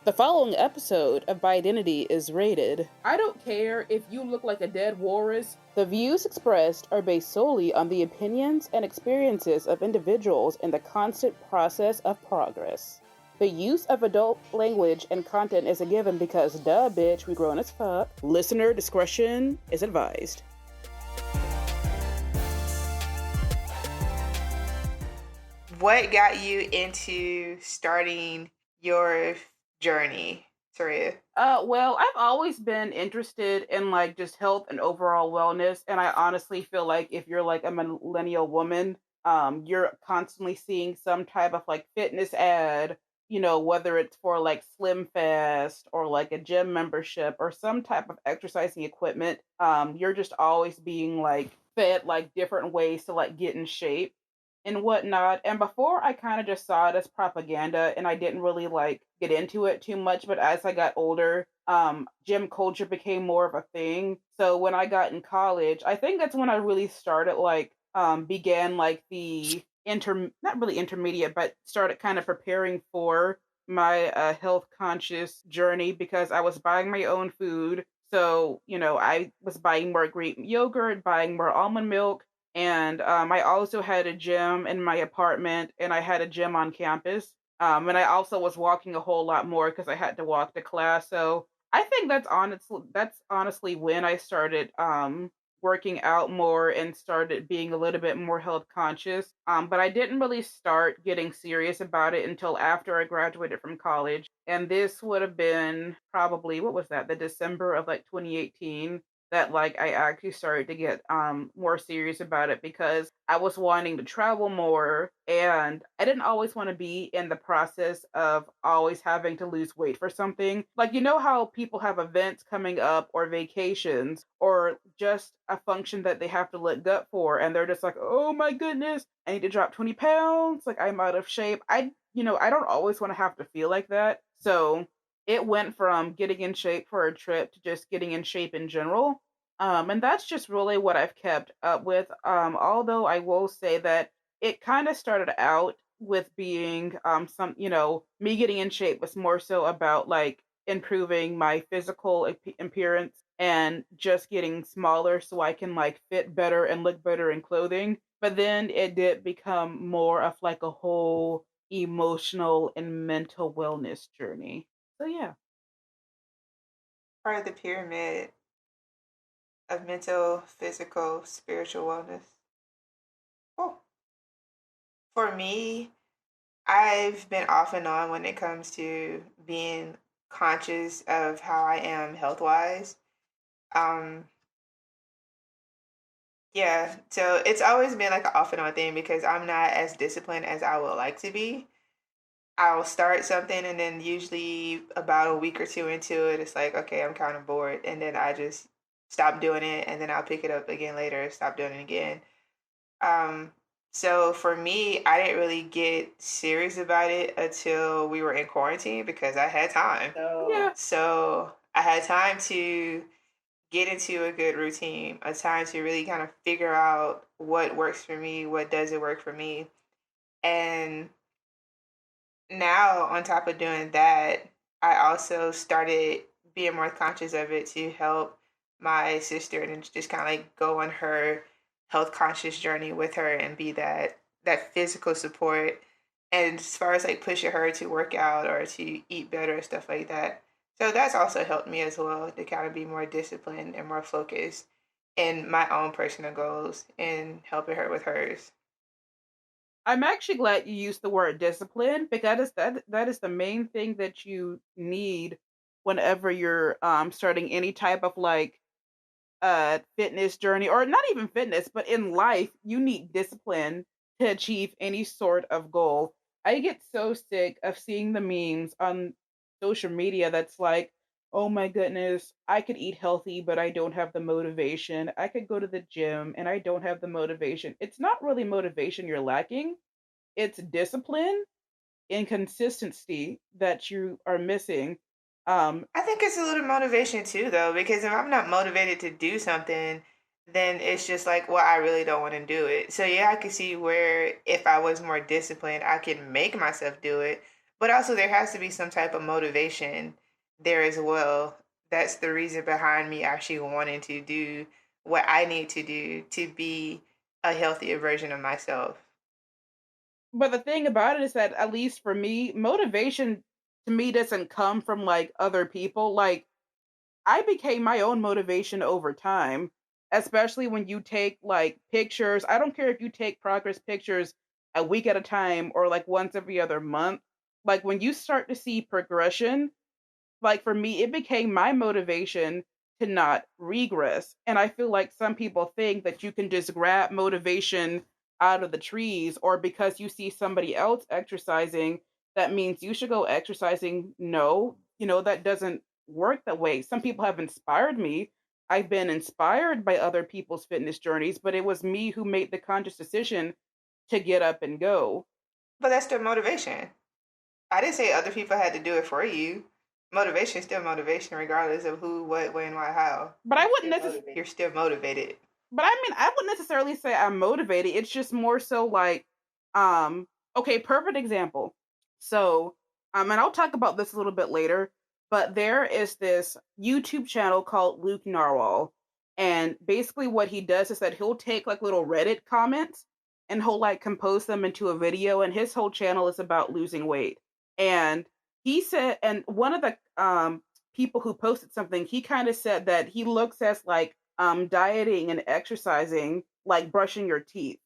The following episode of By Identity is rated. I don't care if you look like a dead walrus. The views expressed are based solely on the opinions and experiences of individuals in the constant process of progress. The use of adult language and content is a given because, duh, bitch, we grown as fuck. Listener discretion is advised. What got you into starting your journey, Tahrea? Well, I've always been interested in like just health and overall wellness, and I honestly feel like if you're like a millennial woman, you're constantly seeing some type of like fitness ad, whether it's for like Slim Fast or like a gym membership or some type of exercising equipment. You're just always being like fed like different ways to like get in shape and whatnot. And before I kind of just saw it as propaganda and I didn't really like get into it too much. But as I got older, gym culture became more of a thing. So when I got in college, I think that's when I really started like began like the not really intermediate, but started kind of preparing for my health conscious journey because I was buying my own food. So, I was buying more Greek yogurt, buying more almond milk, and I also had a gym in my apartment, and I had a gym on campus. And I also was walking a whole lot more because I had to walk to class. So I think that's honestly when I started working out more and started being a little bit more health conscious. But I didn't really start getting serious about it until after I graduated from college. And this would have been probably, what was that? The December of like 2018 that like I actually started to get more serious about it because I was wanting to travel more and I didn't always want to be in the process of always having to lose weight for something. Like, you know how people have events coming up or vacations or just a function that they have to look gut for and they're just like, "Oh my goodness, I need to drop 20 pounds. Like I'm out of shape." I don't always want to have to feel like that. So it went from getting in shape for a trip to just getting in shape in general. And that's just really what I've kept up with. Although I will say that it kind of started out with being me getting in shape was more so about like improving my physical appearance and just getting smaller so I can like fit better and look better in clothing. But then it did become more of like a whole emotional and mental wellness journey. So yeah. Part of the pyramid of mental, physical, spiritual wellness. Oh, for me, I've been off and on when it comes to being conscious of how I am health wise. Um, yeah, so it's always been like an off and on thing because I'm not as disciplined as I would like to be. I'll start something and then usually about a week or two into it, it's like, okay, I'm kind of bored. And then I just stop doing it and then I'll pick it up again later, stop doing it again. Um, so for me, I didn't really get serious about it until we were in quarantine because I had time. Yeah. So I had time to get into a good routine, a time to really kind of figure out what works for me, what doesn't work for me. And now on top of doing that, I also started being more conscious of it to help my sister and just kind of like go on her health conscious journey with her and be that physical support, and as far as like pushing her to work out or to eat better and stuff like that. So that's also helped me as well to kind of be more disciplined and more focused in my own personal goals and helping her with hers. I'm actually glad you used the word discipline because that is the main thing that you need whenever you're starting any type of like fitness journey, or not even fitness, but in life you need discipline to achieve any sort of goal. I get so sick of seeing the memes on social media that's like, "Oh my goodness, I could eat healthy but I don't have the motivation. I could go to the gym and I don't have the motivation." It's not really motivation you're lacking, it's discipline and consistency that you are missing. I think it's a little motivation too, though, because if I'm not motivated to do something, then it's just like, well, I really don't want to do it. So yeah, I can see where if I was more disciplined, I could make myself do it. But also, there has to be some type of motivation there as well. That's the reason behind me actually wanting to do what I need to do to be a healthier version of myself. But the thing about it is that, at least for me, motivation to me doesn't come from like other people. Like, I became my own motivation over time, especially when you take like pictures. I don't care if you take progress pictures a week at a time or like once every other month. Like, when you start to see progression, like for me, it became my motivation to not regress. And I feel like some people think that you can just grab motivation out of the trees, or because you see somebody else exercising, that means you should go exercising. No, that doesn't work that way. Some people have inspired me. I've been inspired by other people's fitness journeys, but it was me who made the conscious decision to get up and go. But that's their motivation. I didn't say other people had to do it for you. Motivation is still motivation, regardless of who, what, when, why, how. But I wouldn't necessarily You're still motivated. But I mean, I wouldn't necessarily say I'm motivated. It's just more so like, um, okay, perfect example. So, and I'll talk about this a little bit later, but there is this YouTube channel called Luke Narwhal. And basically what he does is that he'll take like little Reddit comments and he'll like compose them into a video. And his whole channel is about losing weight. And he said, and one of the people who posted something, he kind of said that he looks at like dieting and exercising like brushing your teeth.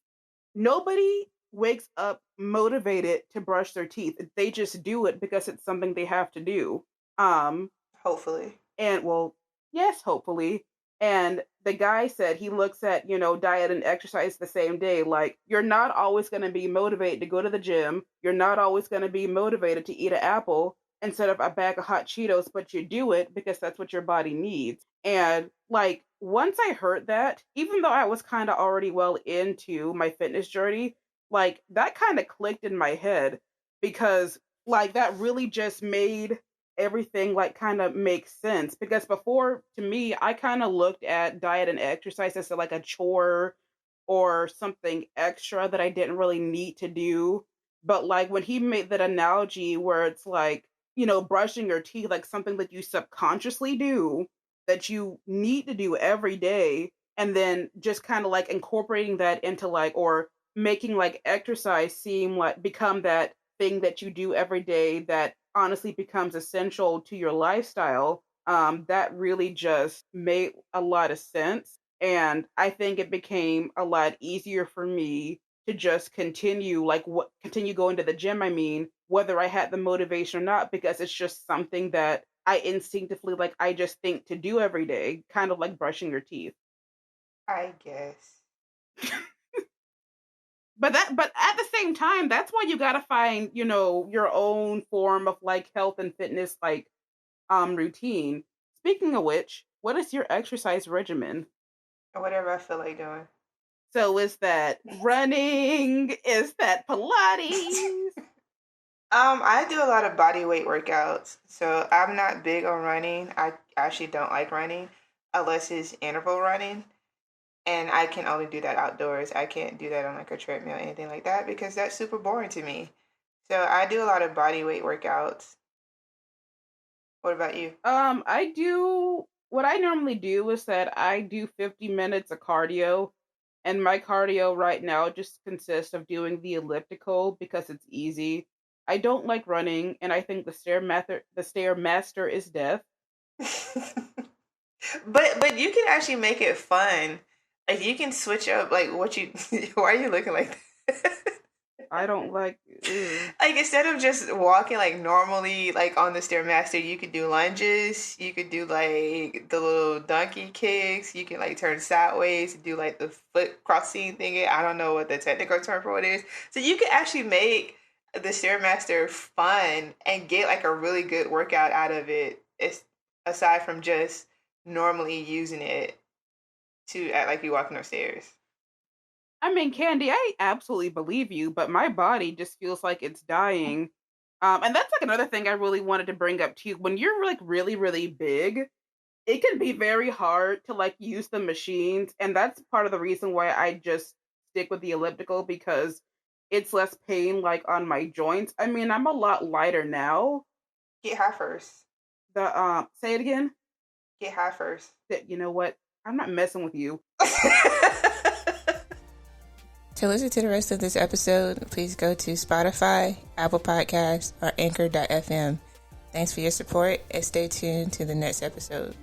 Nobody wakes up motivated to brush their teeth. They just do it because it's something they have to do. Um, Hopefully. and well, yes, hopefully. And the guy said he looks at, diet and exercise the same day. Like, you're not always going to be motivated to go to the gym. You're not always going to be motivated to eat an apple instead of a bag of hot Cheetos, but you do it because that's what your body needs. And like, once I heard that, even though I was kind of already well into my fitness journey, like that kind of clicked in my head, because like that really just made everything like kind of makes sense. Because before, to me, I kind of looked at diet and exercise as like a chore or something extra that I didn't really need to do. But like when he made that analogy where it's like, brushing your teeth, like something that you subconsciously do, that you need to do every day, and then just kind of like incorporating that into like, or making like exercise seem like become that thing that you do every day that honestly becomes essential to your lifestyle. That really just made a lot of sense. And I think it became a lot easier for me to just continue going to the gym. I mean, whether I had the motivation or not, because it's just something that I instinctively, like, I just think to do every day, kind of like brushing your teeth. I guess. But at the same time, that's why you gotta find, your own form of like health and fitness, like routine. Speaking of which, what is your exercise regimen? Whatever I feel like doing. So is that running? Is that Pilates? I do a lot of body weight workouts. So I'm not big on running. I actually don't like running unless it's interval running. And I can only do that outdoors. I can't do that on like a treadmill or anything like that because that's super boring to me. So I do a lot of body weight workouts. What about you? I do what I normally do is that I do 50 minutes of cardio, and my cardio right now just consists of doing the elliptical because it's easy. I don't like running, and I think the stairmaster is death. But you can actually make it fun. Like you can switch up like what you why are you looking like that? I don't like ugh. Like instead of just walking like normally like on the stairmaster, you could do lunges, you could do like the little donkey kicks, you can like turn sideways, do like the foot crossing thingy. I don't know what the technical term for it is. So you can actually make the stairmaster fun and get like a really good workout out of it. It's aside from just normally using it to act like you're walking upstairs. I mean, Candy, I absolutely believe you, but my body just feels like it's dying. And that's like another thing I really wanted to bring up too. When you're like really, really big, it can be very hard to like use the machines, and that's part of the reason why I just stick with the elliptical, because it's less pain like on my joints. I mean, I'm a lot lighter now. Get high first. The say it again. Get high first. That you know what? I'm not messing with you. To listen to the rest of this episode, please go to Spotify, Apple Podcasts, or Anchor.fm. Thanks for your support and stay tuned to the next episode.